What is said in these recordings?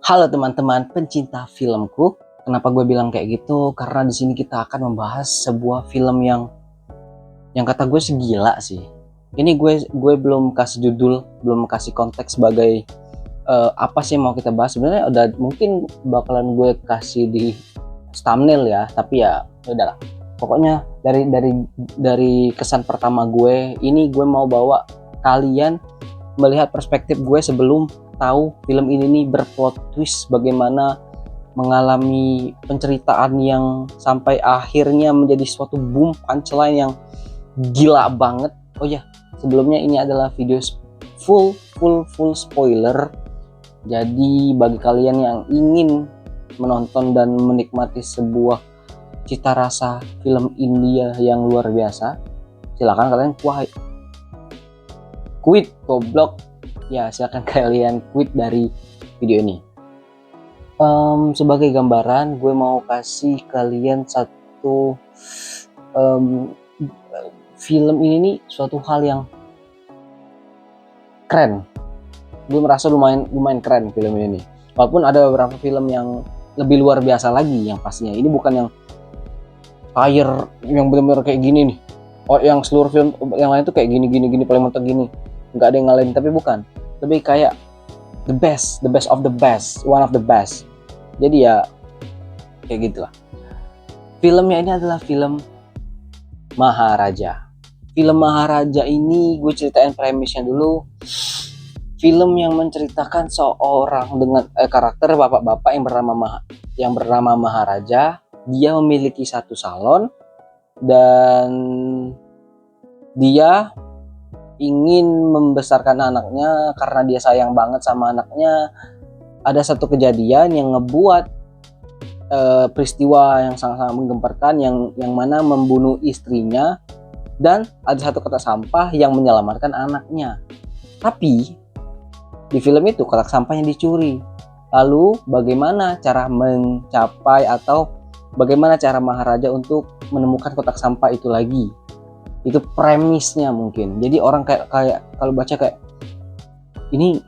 Halo teman-teman pencinta filmku. Kenapa gue bilang kayak gitu? Karena di sini kita akan membahas sebuah film yang kata gue segila sih. Ini gue belum kasih judul, belum kasih konteks sebagai apa sih yang mau kita bahas. Sebenarnya udah mungkin bakalan gue kasih di thumbnail ya, tapi ya udahlah. Pokoknya dari kesan pertama gue, ini gue mau bawa kalian melihat perspektif gue sebelum tahu film ini nih berplot twist, bagaimana mengalami penceritaan yang sampai akhirnya menjadi suatu boom punchline yang gila banget. Oh ya, sebelumnya ini adalah video full spoiler. Jadi bagi kalian yang ingin menonton dan menikmati sebuah cita rasa film India yang luar biasa, silakan kalian quit goblok ya, silakan kalian quit dari video ini. Sebagai gambaran, gue mau kasih kalian satu film ini nih suatu hal yang keren. Gue merasa lumayan keren film ini. Walaupun ada beberapa film yang lebih luar biasa lagi yang pastinya. Ini bukan yang fire yang benar-benar kayak gini nih. Oh, yang seluruh film yang lain tuh kayak gini paling mentok gini. Nggak ada yang ngalahin, tapi bukan. Lebih kayak the best of the best, one of the best. Jadi ya kayak gitulah. Filmnya ini adalah film Maharaja. Film Maharaja ini gue ceritain premisnya dulu. Film yang menceritakan seorang dengan karakter bapak-bapak yang bernama Maharaja. Dia memiliki satu salon dan dia ingin membesarkan anaknya karena dia sayang banget sama anaknya. Ada satu kejadian yang ngebuat peristiwa yang sangat-sangat menggemparkan yang mana membunuh istrinya, dan ada satu kotak sampah yang menyelamatkan anaknya. Tapi di film itu kotak sampahnya dicuri. Lalu bagaimana cara mencapai atau bagaimana cara Maharaja untuk menemukan kotak sampah itu lagi? Itu premisnya mungkin. Jadi orang kayak kalau baca kayak ini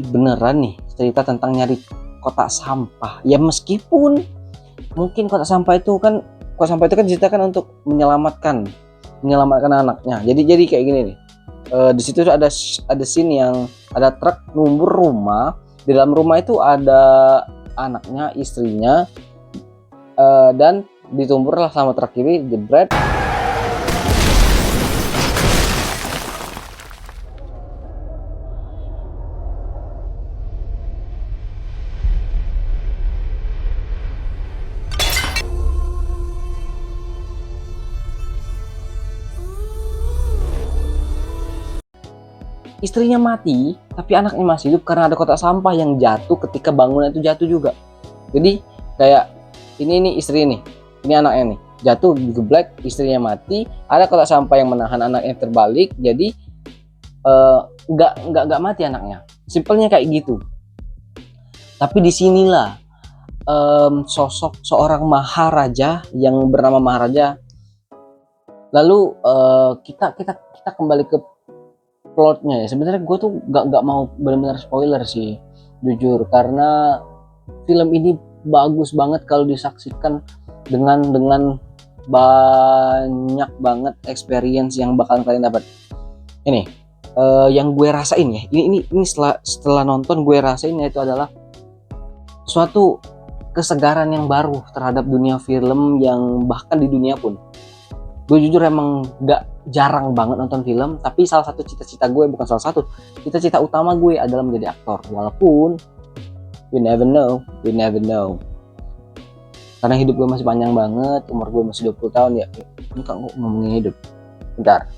beneran nih cerita tentang nyari kotak sampah. Ya meskipun mungkin kotak sampah itu kan diceritakan untuk menyelamatkan anaknya. Jadi kayak gini nih. Di situ ada scene yang ada truk numbur rumah. Di dalam rumah itu ada anaknya, istrinya, dan ditumburlah sama truk ini, jebret. Istrinya mati, tapi anaknya masih hidup karena ada kotak sampah yang jatuh ketika bangunan itu jatuh juga. Jadi kayak ini istri nih, ini anaknya nih, jatuh digeblek, istrinya mati, ada kotak sampah yang menahan anaknya terbalik, jadi nggak mati anaknya. Simpelnya kayak gitu. Tapi disinilah sosok seorang Maharaja yang bernama Maharaja. Lalu kita kembali ke plotnya ya. Sebenarnya gue tuh nggak mau benar-benar spoiler sih, jujur, karena film ini bagus banget kalau disaksikan dengan banyak banget experience yang bakalan kalian dapat. Ini yang gue rasain ya. Ini setelah nonton gue rasain, yaitu adalah suatu kesegaran yang baru terhadap dunia film, yang bahkan di dunia pun. Gue jujur emang gak jarang banget nonton film, tapi salah satu cita-cita utama gue adalah menjadi aktor. Walaupun we never know, karena hidup gue masih panjang banget, umur gue masih 20 tahun ya. Ini kan ngomongin hidup. Bentar,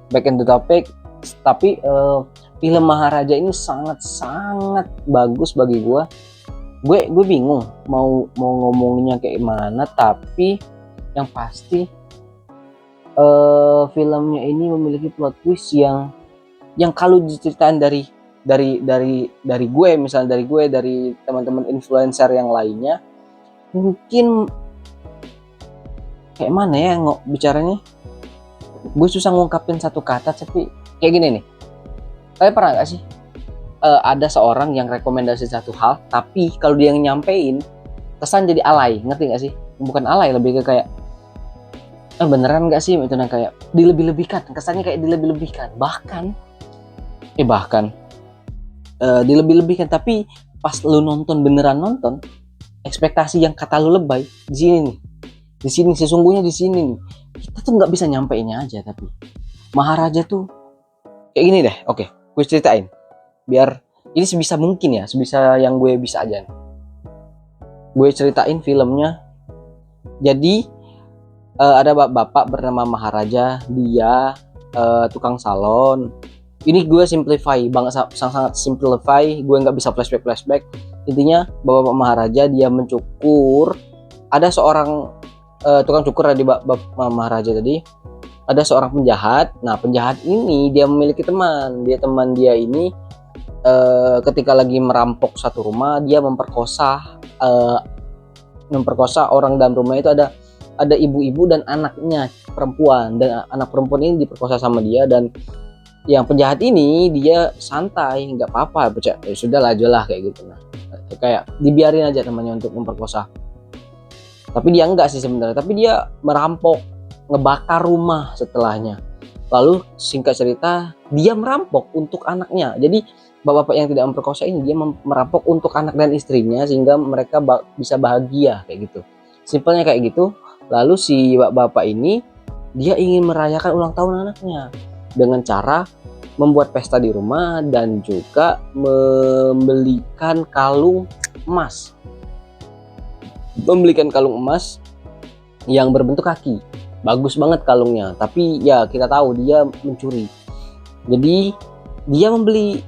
back in the topic. Tapi film Maharaja ini sangat bagus bagi gue. Gue bingung mau ngomonginnya kayak mana, tapi yang pasti filmnya ini memiliki plot twist yang kalau diceritain dari gue, misalnya dari teman-teman influencer yang lainnya, mungkin kayak mana ya bicaranya. Gue susah ngungkapin satu kata, tapi kayak gini nih. Kalian pernah gak sih ada seorang yang rekomendasi satu hal, tapi kalau dia yang nyampein kesan jadi alay, ngerti nggak sih? Bukan alay, lebih ke kayak beneran nggak sih itu, kayak dilebih-lebihkan, kesannya kayak dilebih-lebihkan, bahkan dilebih-lebihkan. Tapi pas lu nonton, beneran nonton, ekspektasi yang kata lu lebay di sini nih, sesungguhnya di sini nih kita tuh nggak bisa nyampeinnya aja. Tapi Maharaja tuh kayak gini deh. Oke, gue ceritain biar ini sebisa mungkin ya, sebisa yang gue bisa aja nih. Gue ceritain filmnya. Jadi ada bapak bernama Maharaja, dia tukang salon. Ini gue simplify banget, sangat simplify, gue nggak bisa flashback. Intinya bapak Maharaja dia mencukur. Ada seorang tukang cukur di bapak Maharaja tadi, ada seorang penjahat. Nah, penjahat ini dia memiliki teman. Teman dia ini ketika lagi merampok satu rumah, dia memperkosa orang dalam rumah. Itu ada ibu-ibu dan anaknya perempuan, dan anak perempuan ini diperkosa sama dia. Dan yang penjahat ini dia santai, nggak apa-apa, ya sudah aja lah kayak gitu. Nah, kayak dibiarin aja temannya untuk memperkosa. Tapi dia enggak sih sebenarnya, tapi dia merampok, ngebakar rumah setelahnya. Lalu singkat cerita, dia merampok untuk anaknya. Jadi bapak-bapak yang tidak memperkosa ini dia merampok untuk anak dan istrinya sehingga mereka bisa bahagia kayak gitu. Simpelnya kayak gitu. Lalu si bapak ini dia ingin merayakan ulang tahun anaknya dengan cara membuat pesta di rumah dan juga membelikan kalung emas. Yang berbentuk kaki. Bagus banget kalungnya, tapi ya kita tahu dia mencuri. Jadi dia membeli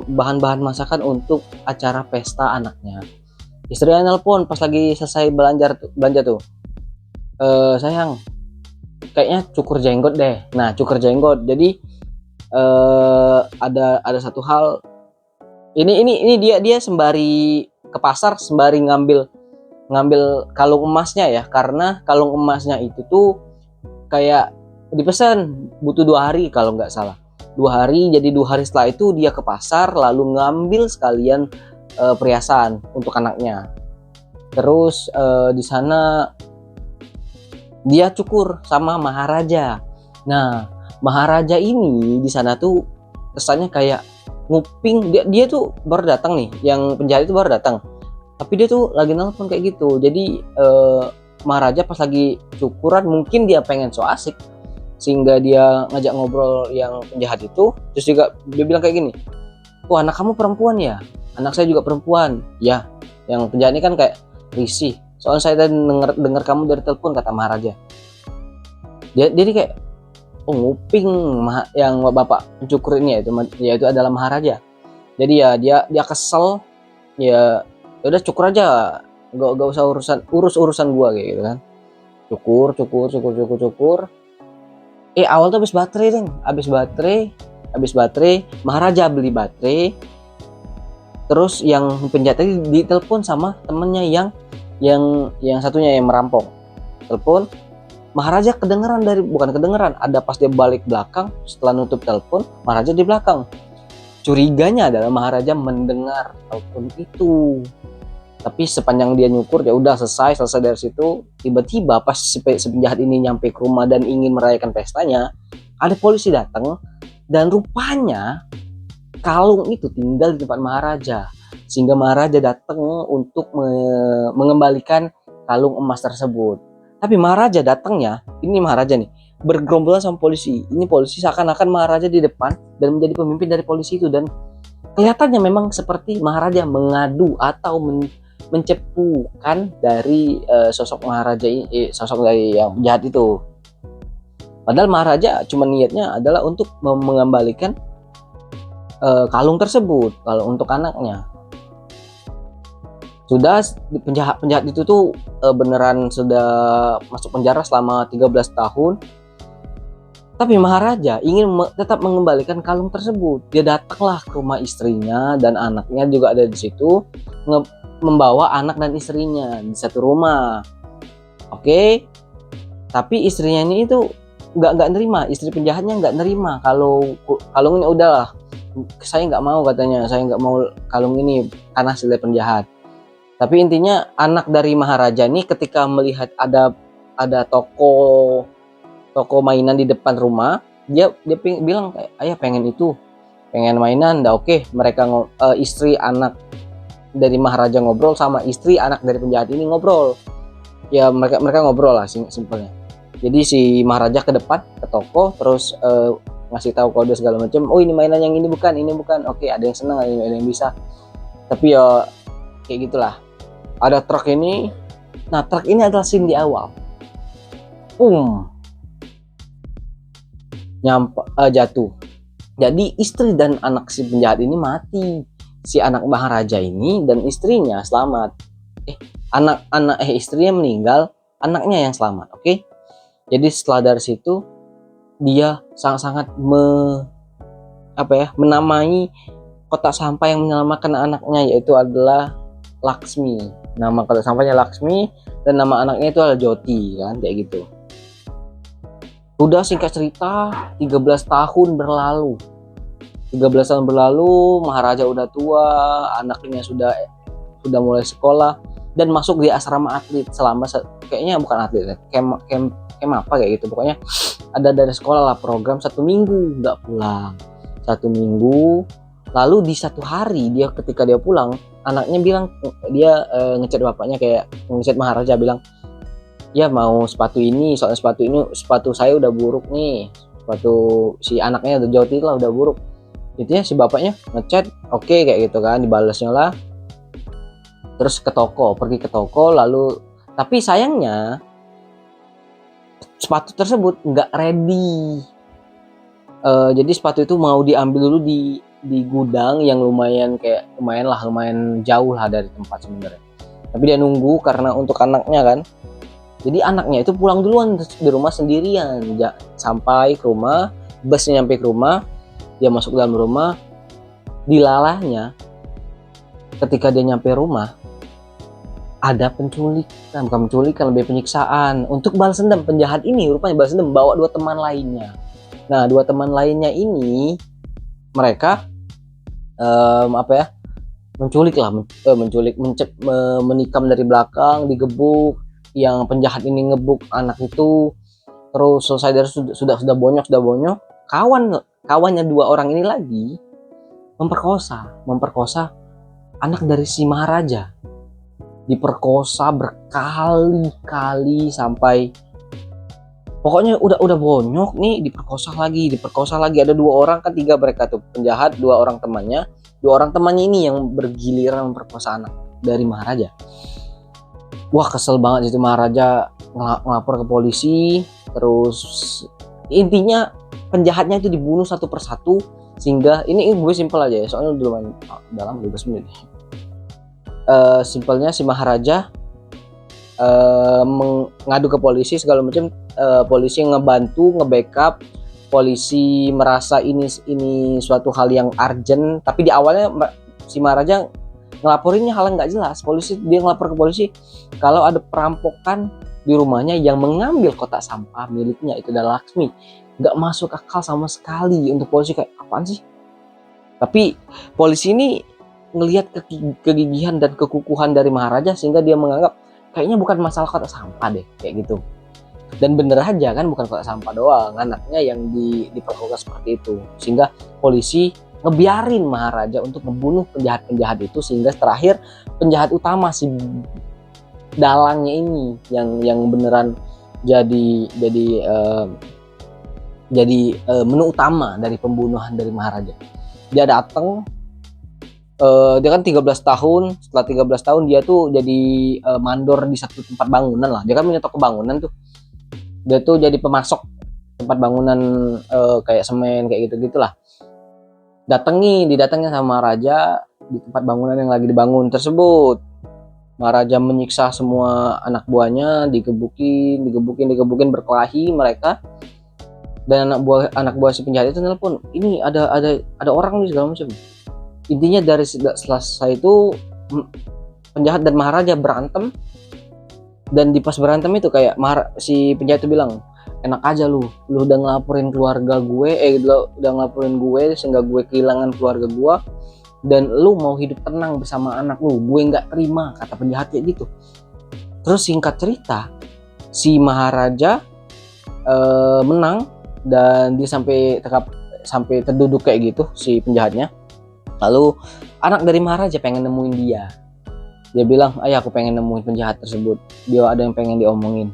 bahan-bahan masakan untuk acara pesta anaknya. Istrinya nelpon pas lagi selesai belanja tuh. Sayang, kayaknya cukur jenggot deh. Nah, cukur jenggot. Jadi ada satu hal. Ini dia sembari ke pasar, sembari ngambil kalung emasnya ya, karena kalung emasnya itu tuh kayak dipesan butuh 2 hari kalau nggak salah. 2 hari, jadi 2 hari setelah itu dia ke pasar lalu ngambil sekalian perhiasan untuk anaknya. Terus di sana dia cukur sama Maharaja. Nah, Maharaja ini di sana tuh kesannya kayak nguping. Dia tuh baru datang nih, yang penjahat itu baru datang. Tapi dia tuh lagi nelpon kayak gitu. Jadi Maharaja pas lagi cukuran mungkin dia pengen so asik sehingga dia ngajak ngobrol yang penjahat itu. Terus juga dia bilang kayak gini, "Wah, anak kamu perempuan ya?" "Anak saya juga perempuan." "Ya." Yang penjahat ini kan kayak risih, "Soalnya saya tadi dengar kamu dari telepon," kata Maharaja. Jadi kayak nguping yang bapak pencukur ini yaitu adalah Maharaja. Jadi ya dia kesel, ya udah cukur aja, nggak usah urusan gua kayak gitu kan. Cukur. Awal tuh habis baterai, Maharaja beli baterai. Terus yang penjahat tadi ditelepon sama temennya yang satunya yang merampok. Telepon, Maharaja bukan kedengeran, ada pas dia balik belakang setelah nutup telepon, Maharaja di belakang. Curiganya adalah Maharaja mendengar telepon itu. Tapi sepanjang dia nyukur ya udah selesai dari situ. Tiba-tiba pas si penjahat ini nyampe ke rumah dan ingin merayakan pestanya, ada polisi datang dan rupanya kalung itu tinggal di tempat Maharaja, sehingga Maharaja datang untuk mengembalikan kalung emas tersebut. Tapi Maharaja datangnya, ini Maharaja nih bergerombolan sama polisi. Ini polisi seakan-akan Maharaja di depan dan menjadi pemimpin dari polisi itu, dan kelihatannya memang seperti Maharaja mengadu atau mencepukan dari sosok Maharaja ini, sosok dari yang jahat itu. Padahal Maharaja cuma niatnya adalah untuk mengembalikan kalung tersebut, kalau untuk anaknya. Sudah penjahat itu tuh beneran sudah masuk penjara selama 13 tahun. Tapi Maharaja ingin tetap mengembalikan kalung tersebut. Dia datanglah ke rumah istrinya dan anaknya juga ada di situ, membawa anak dan istrinya di satu rumah. Oke. Tapi istrinya ini itu nggak nerima, istri penjahatnya nggak nerima kalau kalungnya udahlah saya nggak mau, katanya saya nggak mau kalung ini karena hasil dari penjahat. Tapi intinya anak dari Maharaja nih ketika melihat ada toko mainan di depan rumah, dia bilang kayak, ayah pengen itu, pengen mainan. Dah oke, mereka istri anak dari Maharaja ngobrol sama istri anak dari penjahat ini ngobrol. Ya mereka ngobrol lah simpelnya. Jadi si Maharaja ke depan ke toko, terus ngasih tahu kode segala macam. Oh ini mainan yang ini bukan. Oke, ada yang senang, ada yang bisa. Tapi ya kayak gitulah. Ada truk ini. Nah, truk ini adalah scene di awal. Jatuh. Jadi istri dan anak si penjahat ini mati. Si anak Maharaja ini dan istrinya selamat. Istrinya meninggal, anaknya yang selamat. Oke. Jadi setelah dari situ dia sangat-sangat menamai kotak sampah yang menyelamatkan anaknya, yaitu adalah Laksmi. Nama kotak sampahnya Laksmi dan nama anaknya itu adalah Joti, kan, kayak gitu. Udah singkat cerita 13 tahun berlalu. 13 tahun berlalu, Maharaja udah tua, anaknya sudah mulai sekolah dan masuk di asrama atlet selama kayaknya bukan atlet, camp apa kayak gitu. Pokoknya ada dari sekolah lah program 1 minggu nggak pulang. 1 minggu, lalu di 1 hari ketika dia pulang, anaknya bilang, dia ngechat bapaknya, kayak ngechat Maharaja bilang, ya mau sepatu ini, soalnya sepatu saya udah buruk nih, sepatu si anaknya udah Joti lah udah buruk. Itu ya si bapaknya ngechat, oke, kayak gitu kan, dibalasnya lah. Terus pergi ke toko, lalu tapi sayangnya sepatu tersebut nggak ready. Jadi sepatu itu mau diambil dulu di gudang yang lumayan jauh lah dari tempat sebenarnya. Tapi dia nunggu karena untuk anaknya kan. Jadi anaknya itu pulang duluan di rumah sendirian. Sampai ke rumah, busnya nyampe ke rumah, dia masuk dalam rumah. Dilalahnya ketika dia nyampe rumah, ada bukan penculikan, lebih penyiksaan. Untuk balas dendam, penjahat ini rupanya balas dendam bawa 2 teman lainnya. Nah, 2 teman lainnya ini mereka menikam dari belakang, digebuk. Yang penjahat ini ngebuk anak itu, terus selesai dari sudah bonyok. Kawannya 2 orang ini lagi memperkosa anak dari si Maharaja. Diperkosa berkali-kali sampai pokoknya udah bonyok nih, diperkosa lagi. Ada 2 orang, kan 3 mereka tuh penjahat, 2 orang temannya. 2 orang temannya ini yang bergiliran memperkosa anak dari Maharaja. Wah, kesel banget itu Maharaja, ngelapor ke polisi. Terus intinya penjahatnya itu dibunuh satu persatu, sehingga ini gue simpel aja ya, soalnya udah dalam 12 menit. Simpelnya si Maharaja mengadu ke polisi segala macam. Polisi ngebantu, nge-backup. Polisi merasa ini suatu hal yang urgent, tapi di awalnya si Maharaja ngelaporinnya hal yang nggak jelas. Dia ngelapor ke polisi kalau ada perampokan di rumahnya yang mengambil kotak sampah miliknya, itu adalah Laksmi. Nggak masuk akal sama sekali untuk polisi, kayak apaan sih? Tapi polisi ini ngelihat kegigihan dan kekukuhan dari Maharaja, sehingga dia menganggap kayaknya bukan masalah kotak sampah deh, kayak gitu. Dan bener aja kan, bukan kotak sampah doang, anaknya yang diperkosa seperti itu, sehingga polisi ngebiarin Maharaja untuk membunuh penjahat-penjahat itu, sehingga terakhir penjahat utama si dalangnya ini yang beneran jadi menu utama dari pembunuhan dari Maharaja. Dia datang, dia kan 13 tahun. Setelah 13 tahun dia tuh jadi mandor di satu tempat bangunan lah. Dia kan punya toko bangunan tuh. Dia tuh jadi pemasok tempat bangunan, kayak semen kayak gitu-gitulah. Didatengin sama Maharaja di tempat bangunan yang lagi dibangun tersebut. Maharaja menyiksa semua anak buahnya, digebukin berkelahi mereka. Dan anak buah si penjahat itu nelpon, ini ada orang nih segala macam. Intinya dari selesai itu penjahat dan Maharaja berantem. Dan di pas berantem itu kayak si penjahat itu bilang, enak aja lu udah ngelaporin keluarga gue, udah ngelaporin gue sehingga gue kehilangan keluarga gue, dan lu mau hidup tenang bersama anak lu, gue nggak terima, kata penjahat kayak gitu. Terus singkat cerita, si Maharaja menang dan dia sampai terduduk kayak gitu si penjahatnya. Lalu anak dari Maharaja pengen nemuin dia. Dia bilang, ayah aku pengen nemuin penjahat tersebut, dia ada yang pengen diomongin.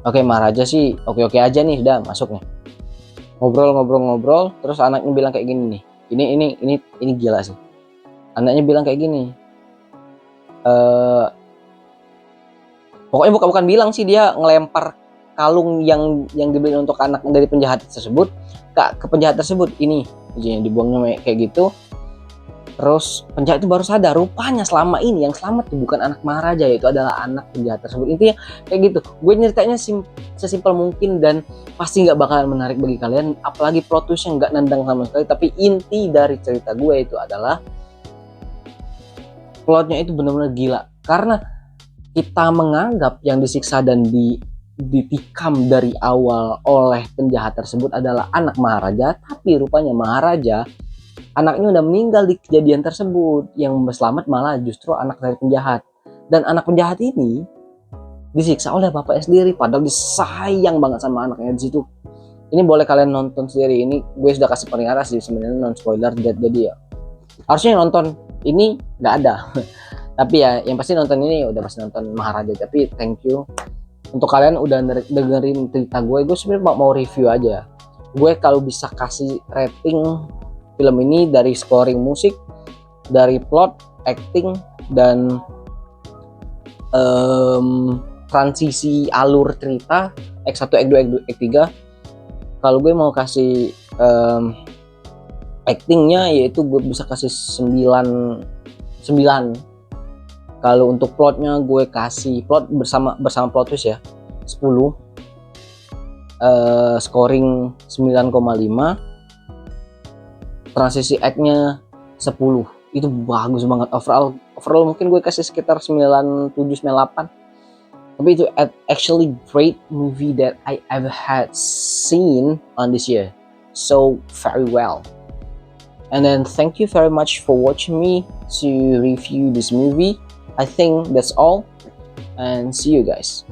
Oke, Maharaja sih oke-oke aja nih, udah masuk nih. Ngobrol, terus anaknya bilang kayak gini nih. Ini gila sih. Anaknya bilang kayak gini. Pokoknya bukan bilang sih, dia ngelempar kalung yang dibeli untuk anak dari penjahat tersebut ke penjahat tersebut. Ini dibuangnya kayak gitu. Terus penjahat itu baru sadar, rupanya selama ini yang selamat tuh bukan anak Maharaja, yaitu adalah anak penjahat tersebut. Intinya kayak gitu. Gue nyeritanya sesimpel mungkin dan pasti nggak bakalan menarik bagi kalian, apalagi plot twistnya nggak nendang sama sekali. Tapi inti dari cerita gue itu adalah plotnya itu benar-benar gila, karena kita menganggap yang disiksa dan ditikam dari awal oleh penjahat tersebut adalah anak Maharaja, tapi rupanya Maharaja anaknya udah meninggal di kejadian tersebut. Yang selamat malah justru anak dari penjahat. Dan anak penjahat ini disiksa oleh bapaknya sendiri, padahal disayang banget sama anaknya di situ. Ini boleh kalian nonton sendiri. Ini gue sudah kasih peringatan sih sebenarnya, non spoiler, jadi ya harusnya nonton ini nggak ada. Tapi ya yang pasti nonton ini udah pasti nonton Maharaja. Tapi thank you untuk kalian udah dengerin cerita gue. Gue sebenarnya mau review aja. Gue kalau bisa kasih rating film ini dari scoring musik, dari plot, acting, dan transisi alur cerita, X1, X2, X3. Kalau gue mau kasih actingnya, yaitu gue bisa kasih 9. Kalau untuk plotnya gue kasih plot bersama plot twist ya 10. Scoring 9,5. Transisi act-nya 10. Itu bagus banget. Overall mungkin gue kasih sekitar 97, 98. Tapi itu actually great movie that I ever had seen on this year. So very well. And then thank you very much for watching me to review this movie. I think that's all. And see you guys.